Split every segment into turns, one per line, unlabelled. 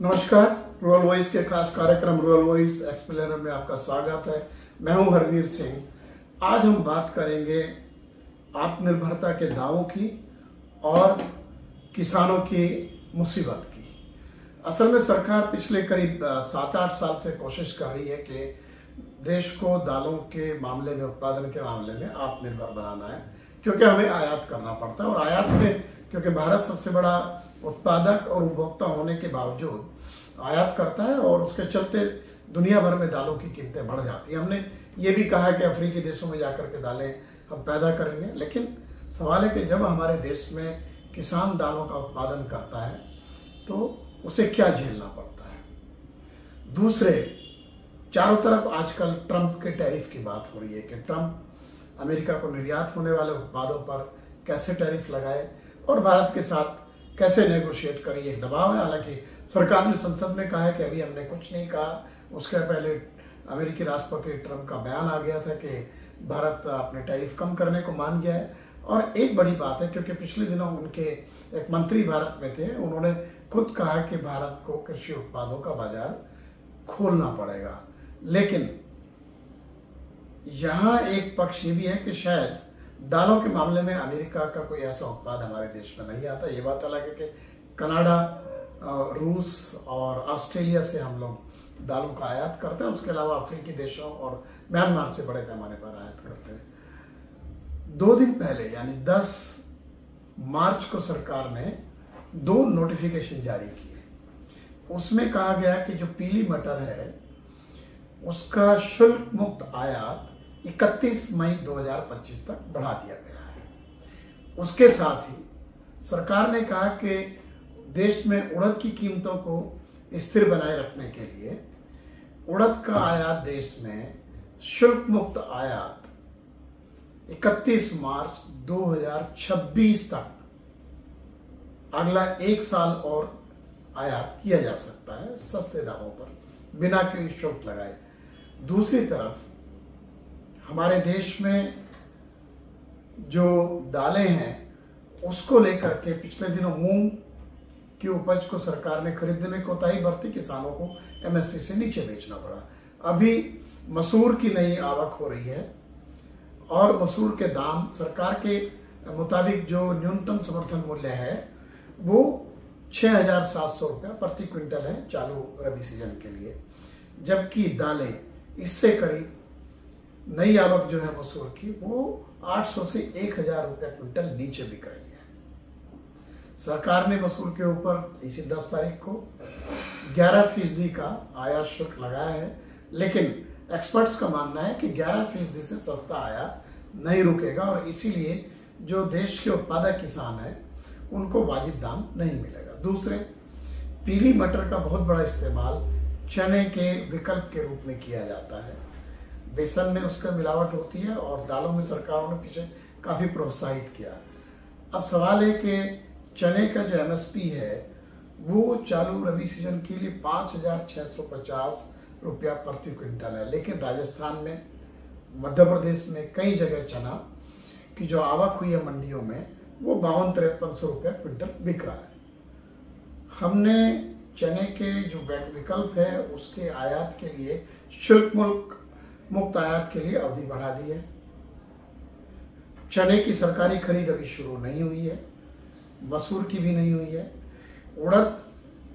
नमस्कार। Rural voice के खास कार्यक्रम रूरल वॉइस एक्सप्लेनर में आपका स्वागत है। मैं हूं हरवीर सिंह। आज हम बात करेंगे आत्मनिर्भरता के दावों की और किसानों की मुसीबत की। असल में सरकार पिछले करीब 7-8 साल से कोशिश कर रही है कि देश को दालों के मामले में, उत्पादन के मामले में आत्मनिर्भर बनाना है, क्योंकि हमें आयात करना पड़ता है। और आयात में क्योंकि भारत सबसे बड़ा उत्पादक और उपभोक्ता होने के बावजूद आयात करता है और उसके चलते दुनिया भर में दालों की कीमतें बढ़ जाती हैं। हमने ये भी कहा कि अफ्रीकी देशों में जाकर के दालें हम पैदा करेंगे, लेकिन सवाल है कि जब हमारे देश में किसान दालों का उत्पादन करता है तो उसे क्या झेलना पड़ता है। दूसरे, चारों तरफ आजकल ट्रंप के टैरिफ की बात हो रही है कि ट्रंप अमेरिका को निर्यात होने वाले उत्पादों पर कैसे टैरिफ लगाए और भारत के साथ कैसे नेगोशिएट करें। एक दबाव है। हालांकि सरकार ने संसद में कहा है कि अभी हमने कुछ नहीं कहा। उसके पहले अमेरिकी राष्ट्रपति ट्रंप का बयान आ गया था कि भारत अपने टैरिफ कम करने को मान गया है। और एक बड़ी बात है, क्योंकि पिछले दिनों उनके एक मंत्री भारत में थे, उन्होंने खुद कहा कि भारत को कृषि उत्पादों का बाजार खोलना पड़ेगा। लेकिन यहाँ एक पक्ष ये भी है कि शायद दालों के मामले में अमेरिका का कोई ऐसा उत्पाद हमारे देश में नहीं आता। ये बात अलग है कि कनाडा, रूस और ऑस्ट्रेलिया से हम लोग दालों का आयात करते हैं। उसके अलावा अफ्रीकी देशों और म्यांमार से बड़े पैमाने पर आयात करते हैं। 2 दिन पहले यानी 10 मार्च को सरकार ने 2 नोटिफिकेशन जारी किए। उसमें कहा गया कि जो पीली मटर है उसका शुल्क मुक्त आयात 31 मई 2025 तक बढ़ा दिया गया है। उसके साथ ही सरकार ने कहा कि देश में उड़द की कीमतों को स्थिर बनाए रखने के लिए उड़द का आयात देश में शुल्क मुक्त आयात 31 मार्च 2026 तक अगला 1 साल और आयात किया जा सकता है सस्ते दामों पर, बिना कोई शुल्क लगाए। दूसरी तरफ हमारे देश में जो दालें हैं उसको लेकर के पिछले दिनों मूंग की उपज को सरकार ने खरीदने में कोताही बरती, किसानों को एमएसपी से नीचे बेचना पड़ा। अभी मसूर की नई आवक हो रही है और मसूर के दाम सरकार के मुताबिक जो न्यूनतम समर्थन मूल्य है वो 6,700 रुपया प्रति क्विंटल है चालू रबी सीजन के लिए, जबकि दालें इससे करीब नई आवक जो है मसूर की वो 800 से 1,000 रुपया क्विंटल नीचे बिक रही है। सरकार ने मसूर के ऊपर इसी 10 तारीख को 11% का आयात शुल्क लगाया है, लेकिन एक्सपर्ट्स का मानना है कि 11% से सस्ता आयात नहीं रुकेगा और इसीलिए जो देश के उत्पादक किसान हैं उनको वाजिब दाम नहीं मिलेगा। दूसरे, पीली मटर का बहुत बड़ा इस्तेमाल चने के विकल्प के रूप में किया जाता है। बेसन में उसका मिलावट होती है और दालों में सरकारों ने पीछे काफ़ी प्रोत्साहित किया। अब सवाल है कि चने का जो एमएसपी है वो चालू रबी सीजन के लिए 5,650 रुपया प्रति क्विंटल है, लेकिन राजस्थान में, मध्य प्रदेश में कई जगह चना की जो आवक हुई है मंडियों में वो 52-53 रुपया क्विंटल बिक रहा है। हमने चने के जो विकल्प है उसके आयात के लिए शुल्क मुक्त आयात के लिए अवधि बढ़ा दी है। चने की सरकारी खरीद अभी शुरू नहीं हुई है, मसूर की भी नहीं हुई है। उड़द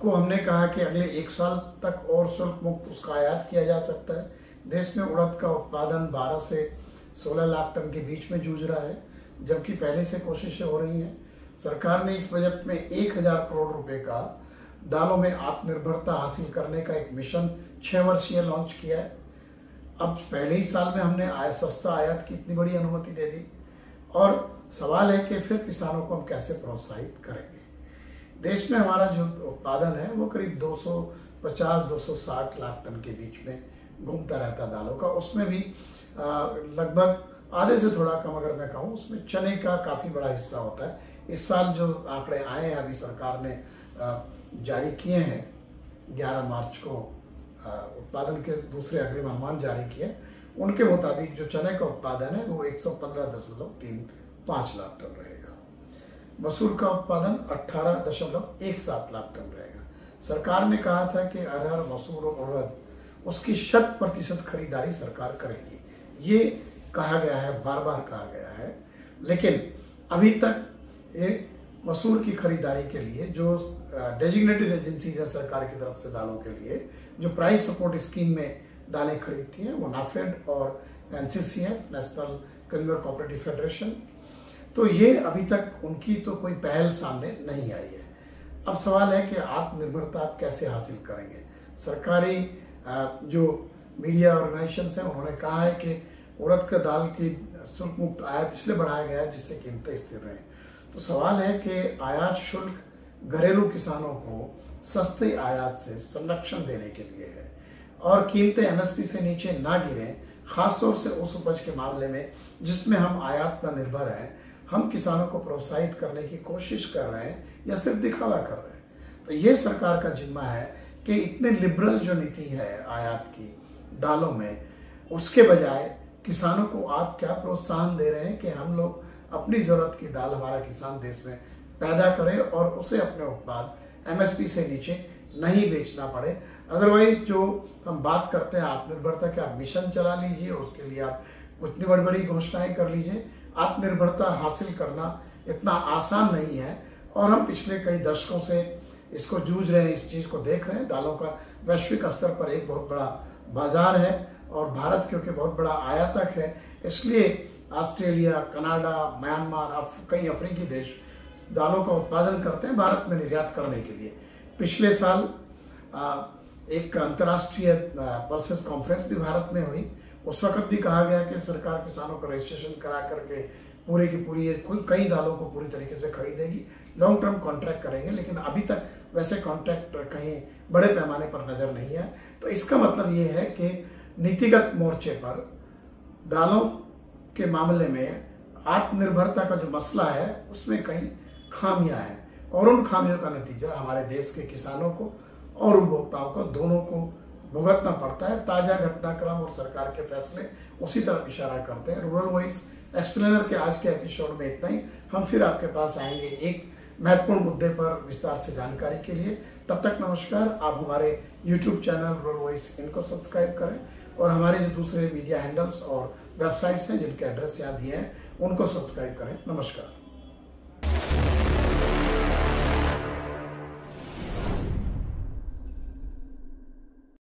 को हमने कहा कि अगले 1 साल तक और शुल्क मुक्त उसका आयात किया जा सकता है। देश में उड़द का उत्पादन 12 से 16 लाख टन के बीच में जूझ रहा है, जबकि पहले से कोशिशें हो रही हैं। सरकार ने इस बजट में 1,000 करोड़ रुपए का दालों में आत्मनिर्भरता हासिल करने का एक मिशन 6 वर्षीय लॉन्च किया है। अब पहले ही साल में हमने सस्ता आयात की इतनी बड़ी अनुमति दे दी और सवाल है कि फिर किसानों को हम कैसे प्रोत्साहित करेंगे। देश में हमारा जो उत्पादन है वो करीब 250-260 लाख टन के बीच में घूमता रहता है दालों का। उसमें भी लगभग आधे से थोड़ा कम अगर मैं कहूँ, उसमें चने का काफ़ी बड़ा हिस्सा होता है। इस साल जो आंकड़े आए हैं अभी सरकार ने जारी किए हैं 11 मार्च को, उत्पादन के दूसरे अग्रिम अनुमान जारी किए, उनके मुताबिक जो चने का उत्पादन है वो 115.35 लाख टन रहेगा। मसूर का उत्पादन 18.17 लाख टन रहेगा। सरकार ने कहा था कि अरहर, मसूर और उड़द उसकी 100% खरीदारी सरकार करेगी। ये कहा गया है, बार बार कहा गया है, लेकिन अभी तक ये मसूर की खरीदारी के लिए जो डेजिग्नेटेड एजेंसीज है सरकार की तरफ से दालों के लिए, जो प्राइस सपोर्ट स्कीम में दालें खरीदती हैं, वो नाफेड और NCCF, national consumer cooperative federation, तो ये अभी तक उनकी तो कोई पहल सामने नहीं आई है। अब सवाल है कि आत्मनिर्भरता आप कैसे हासिल करेंगे। सरकारी जो मीडिया ऑर्गेनाइजेशंस हैं उन्होंने कहा है कि उड़द का दाल की शुल्क मुक्त आयात इसलिए बढ़ाया गया है जिससे कीमतें स्थिर रहें। तो सवाल है कि आयात शुल्क घरेलू किसानों को सस्ते आयात से संरक्षण देने के लिए है और कीमतें एमएसपी से नीचे ना गिरें, खासतौर से उस उपज के मामले में जिसमें हम आयात पर निर्भर हैं। हम किसानों को प्रोत्साहित करने की कोशिश कर रहे हैं या सिर्फ दिखावा कर रहे हैं। तो ये सरकार का जिम्मा है कि इतने लिबरल जो नीति है आयात की दालों में, उसके बजाय किसानों को आप क्या प्रोत्साहन दे रहे हैं कि हम लोग अपनी जरूरत की दाल हमारा किसान देश में पैदा करे और उसे अपने उत्पाद एमएसपी से नीचे नहीं बेचना पड़े। अदरवाइज जो हम बात करते हैं आत्मनिर्भरता के, आप मिशन चला लीजिए, उसके लिए आप उतनी बड़ी बड़ी घोषणाएं कर लीजिए। आत्मनिर्भरता हासिल करना इतना आसान नहीं है और हम पिछले कई दशकों से इसको जूझ रहे हैं, इस चीज को देख रहे हैं। दालों का वैश्विक स्तर पर एक बहुत बड़ा बाजार है और भारत क्योंकि बहुत बड़ा आयातक है, इसलिए ऑस्ट्रेलिया, कनाडा, म्यांमार, कई अफ्रीकी देश दालों का उत्पादन करते हैं भारत में निर्यात करने के लिए। पिछले साल एक अंतर्राष्ट्रीय पल्सेस कॉन्फ्रेंस भी भारत में हुई। उस वक्त भी कहा गया कि सरकार किसानों का रजिस्ट्रेशन करा करके पूरी की पूरी कई दालों को पूरी तरीके से खरीदेगी, लॉन्ग टर्म कॉन्ट्रैक्ट करेंगे, लेकिन अभी तक वैसे कॉन्ट्रैक्ट कहीं बड़े पैमाने पर नजर नहीं है। तो इसका मतलब ये है कि नीतिगत मोर्चे पर दालों के मामले में आत्मनिर्भरता का जो मसला है उसमें कई खामियां हैं और उन खामियों का नतीजा हमारे देश के किसानों को और उपभोक्ताओं को दोनों को भुगतना पड़ता है। ताजा घटनाक्रम और सरकार के फैसले उसी तरफ इशारा करते हैं। रूरल वॉइस एक्सप्लेनर के आज के एपिसोड में इतना ही। हम फिर आपके पास आएंगे एक महत्वपूर्ण मुद्दे पर विस्तार से जानकारी के लिए। तब तक नमस्कार। आप हमारे YouTube चैनल रूरल वॉइस इनको सब्सक्राइब करें और हमारे जो दूसरे मीडिया हैंडल्स और वेबसाइट्स हैं जिनके एड्रेस यहाँ दिए हैं उनको सब्सक्राइब करें। नमस्कार।